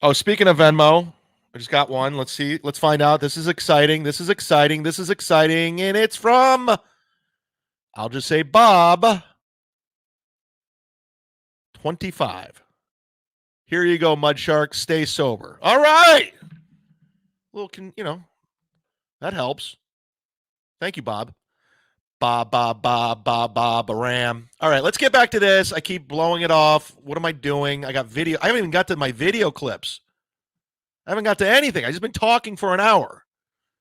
Oh, speaking of Venmo, I just got one. Let's see. Let's find out. This is exciting. This is exciting. This is exciting. And it's from, I'll just say Bob, 25. Here you go, Mudshark. Stay sober. All right. Well, that helps. Thank you, Bob. Bob, Ram. All right, let's get back to this. I keep blowing it off. What am I doing? I got video. I haven't even got to my video clips. I haven't got to anything. I've just been talking for an hour.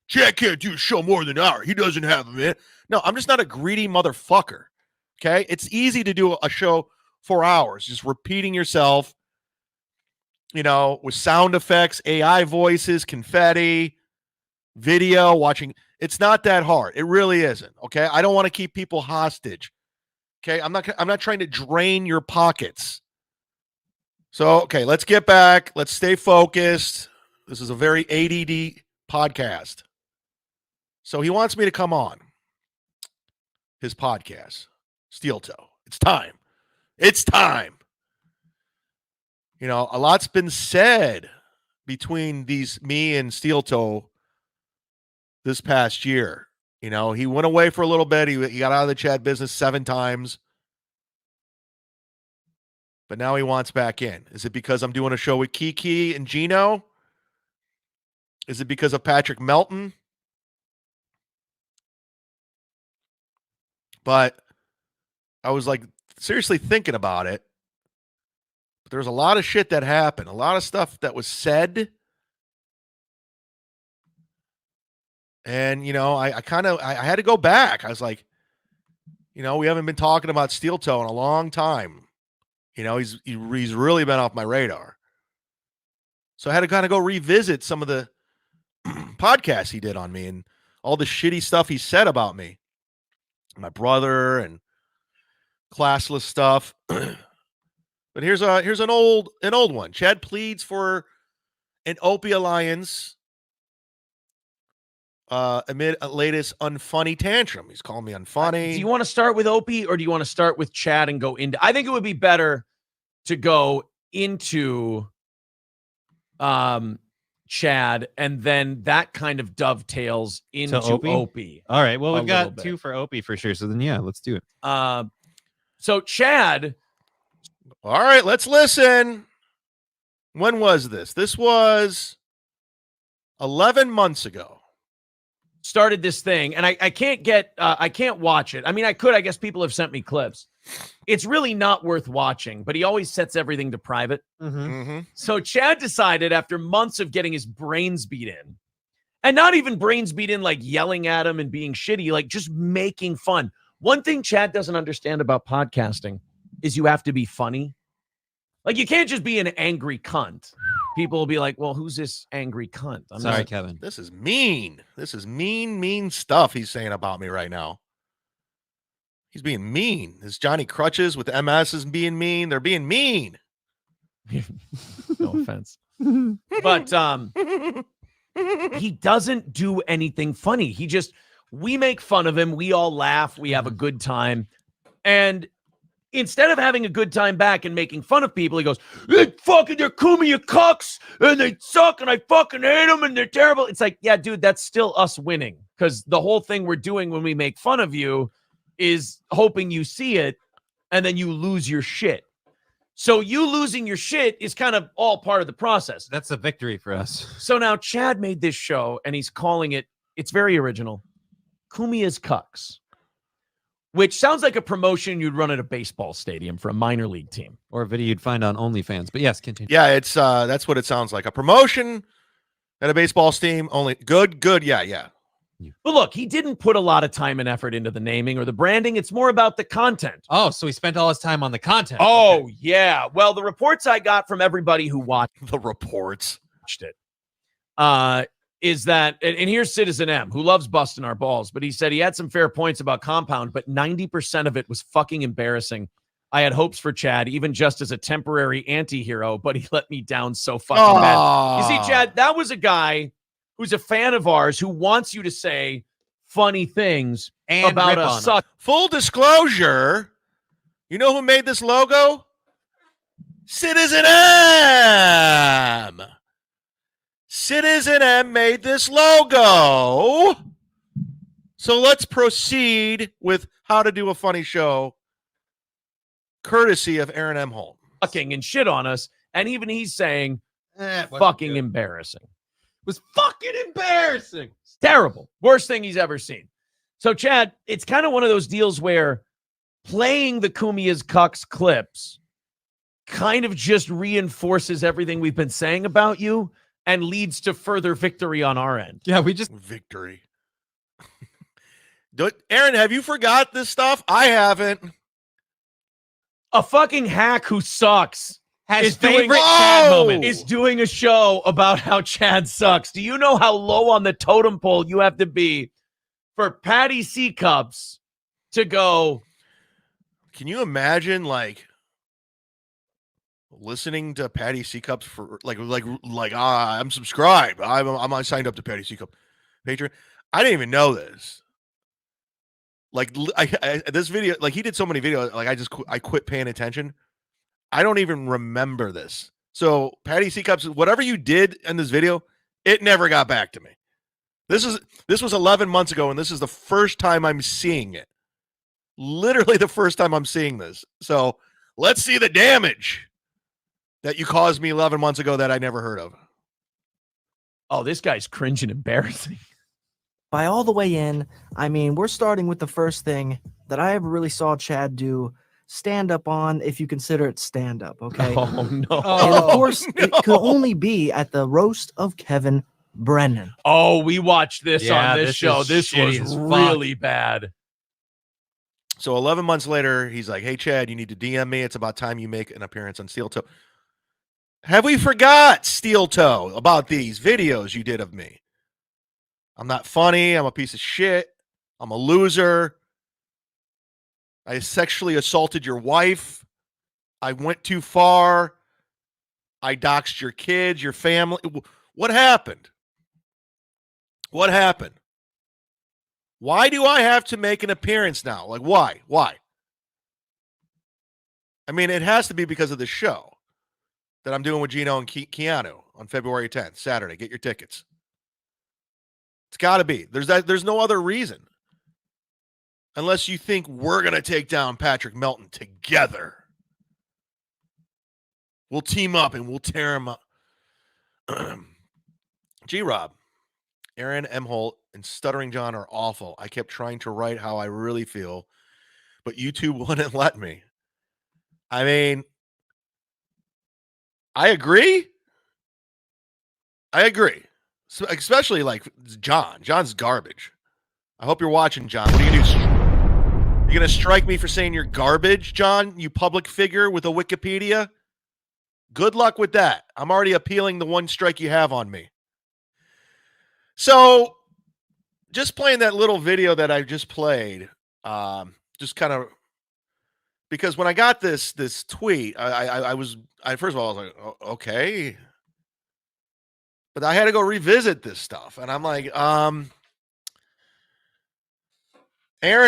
Chad can't do a show more than an hour. He doesn't have a minute. No, I'm just not a greedy motherfucker. Okay? It's easy to do a show 4 hours, just repeating yourself, with sound effects, AI voices, confetti, video, watching. It's not that hard. It really isn't. Okay. I don't want to keep people hostage. Okay. I'm not trying to drain your pockets. So, okay, let's get back. Let's stay focused. This is a very ADD podcast. So he wants me to come on his podcast, Steeltoe. It's time. It's time. A lot's been said between me and Steeltoe this past year. He went away for a little bit. He got out of the Chad business 7 times. But now he wants back in. Is it because I'm doing a show with Kiki and Gino? Is it because of Patrick Melton? But I was seriously thinking about it. But there was a lot of shit that happened. A lot of stuff that was said. And, I had to go back. I was like, we haven't been talking about Steeltoe in a long time. He's really been off my radar. So I had to kind of go revisit some of the podcasts he did on me and all the shitty stuff he said about me, my brother, and classless stuff. But here's an old one. Chad pleads for an Opie alliance amid a latest unfunny tantrum. He's calling me unfunny. Do you want to start with Opie or do you want to start with Chad and go into? I think it would be better to go into Chad, and then that kind of dovetails into Opie. All right. Well, we've got 2 for Opie for sure. So then, yeah, let's do it. So Chad. All right, let's listen. When was this? This was 11 months ago. Started this thing, and I can't watch it. I mean, I could. I guess people have sent me clips. It's really not worth watching, but he always sets everything to private. So Chad decided after months of getting his brains beat in, and not even brains beat in like yelling at him and being shitty, like just making fun. One thing Chad doesn't understand about podcasting is you have to be funny. Like, you can't just be an angry cunt. People will be like, well, who's this angry cunt? I'm sorry, Kevin. This is mean. This is mean stuff he's saying about me right now. He's being mean. This Johnny Crutches with MS is being mean. They're being mean. No offense. But he doesn't do anything funny. We make fun of him. We all laugh. We have a good time. And instead of having a good time back and making fun of people, he goes, they're Kumia cucks, and they suck, and I fucking hate them, and they're terrible. It's like, yeah, dude, that's still us winning. Because the whole thing we're doing when we make fun of you is hoping you see it, and then you lose your shit. So you losing your shit is kind of all part of the process. That's a victory for us. So now Chad made this show, and he's calling it, it's very original, Kumia's Cucks. Which sounds like a promotion you'd run at a baseball stadium for a minor league team. Or a video you'd find on OnlyFans. But yes, continue. Yeah, it's that's what it sounds like. A promotion at a baseball team. Only good. Yeah. But look, he didn't put a lot of time and effort into the naming or the branding. It's more about the content. Oh, so he spent all his time on the content. Oh, okay. Yeah. Well, the reports I got from everybody who watched it is that, and here's Citizen M, who loves busting our balls, but he said he had some fair points about Compound, but 90% of it was fucking embarrassing. I had hopes for Chad, even just as a temporary anti-hero, but he let me down so fucking bad. You see, Chad, that was a guy who's a fan of ours who wants you to say funny things and about us. Full disclosure, you know who made this logo? Citizen M. Citizen M made this logo. So let's proceed with how to do a funny show, courtesy of Aaron Imholte. Fucking and shit on us, and even he's saying It wasn't fucking good. embarrassing. It was fucking embarrassing. It's terrible. Worst thing he's ever seen. So, Chad, it's kind of one of those deals where playing the Kumia's Cucks clips kind of just reinforces everything we've been saying about you and leads to further victory on our end. Yeah, we just Victory. Aaron, have you forgot this stuff? I haven't. A fucking hack who sucks his doing- favorite Whoa! Chad moment. is doing a show about how Chad sucks. Do you know how low on the totem pole you have to be for Patty C Cups to go, Can you imagine, like, listening to Patty C Cups for I'm subscribed. I'm signed up to Patty C Cup Patreon. I didn't even know this. Like, this video, like, he did so many videos. Like, I quit paying attention. I don't even remember this. So Patty C Cups, whatever you did in this video, it never got back to me. This was 11 months ago, and this is the first time I'm seeing it. Literally the first time I'm seeing this. So let's see the damage that you caused me 11 months ago that I never heard of. oh, this guy's cringe and embarrassing. By all the way in, I mean, we're starting with the first thing that I ever really saw Chad do stand up on, if you consider it stand up, okay? Oh, no. And of Oh, course, it could only be at the roast of Kevin Brennan. Oh, we watched this Yeah, on this this show. is This shitty was as fuck. really bad. So 11 months later, he's like, hey, Chad, you need to DM me. It's about time you make an appearance on Steeltoe. Have we forgot, Steeltoe, about these videos you did of me? I'm not funny. I'm a piece of shit. I'm a loser. I sexually assaulted your wife. I went too far. I doxed your kids, your family. What happened? What happened? Why do I have to make an appearance now? Like, why? Why? I mean, it has to be because of the show that I'm doing with Gino and Keanu on February 10th, Saturday. Get your tickets. It's got to be. There's no other reason. Unless you think we're going to take down Patrick Melton together. We'll team up and we'll tear him up. G-Rob, Aaron Imholte, and Stuttering John are awful. I kept trying to write how I really feel, but YouTube wouldn't let me. I mean, I agree. So, especially like John. John's garbage. I hope you're watching, John. What are you going to do? You're going to strike me for saying you're garbage, John? You public figure with a Wikipedia? Good luck with that. I'm already appealing the one strike you have on me. So, just playing that little video that I just played, just kind of, because when I got this tweet, I first of all, I was like, okay. But I had to go revisit this stuff. And I'm like, Aaron,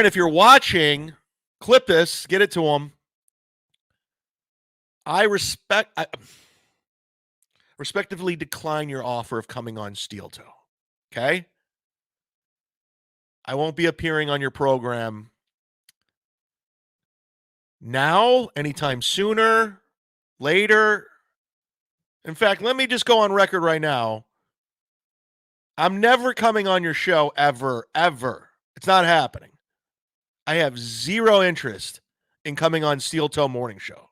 if you're watching, clip this, get it to him. I respectively decline your offer of coming on Steeltoe. Okay? I won't be appearing on your program now, anytime sooner, later. In fact, let me just go on record right now. I'm never coming on your show ever. It's not happening. I have zero interest in coming on Steeltoe Morning Show.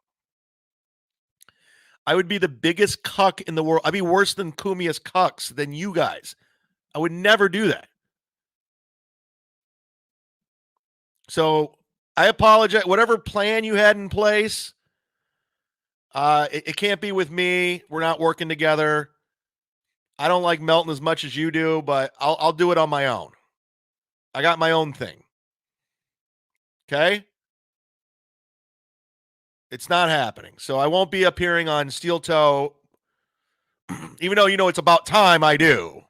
I would be the biggest cuck in the world. I'd be worse than Kumia's cucks than you guys. I would never do that. So I apologize. Whatever plan you had in place, it can't be with me. We're not working together. I don't like Melton as much as you do, but I'll do it on my own. I got my own thing. Okay? It's not happening. So I won't be appearing on Steeltoe, even though, it's about time I do.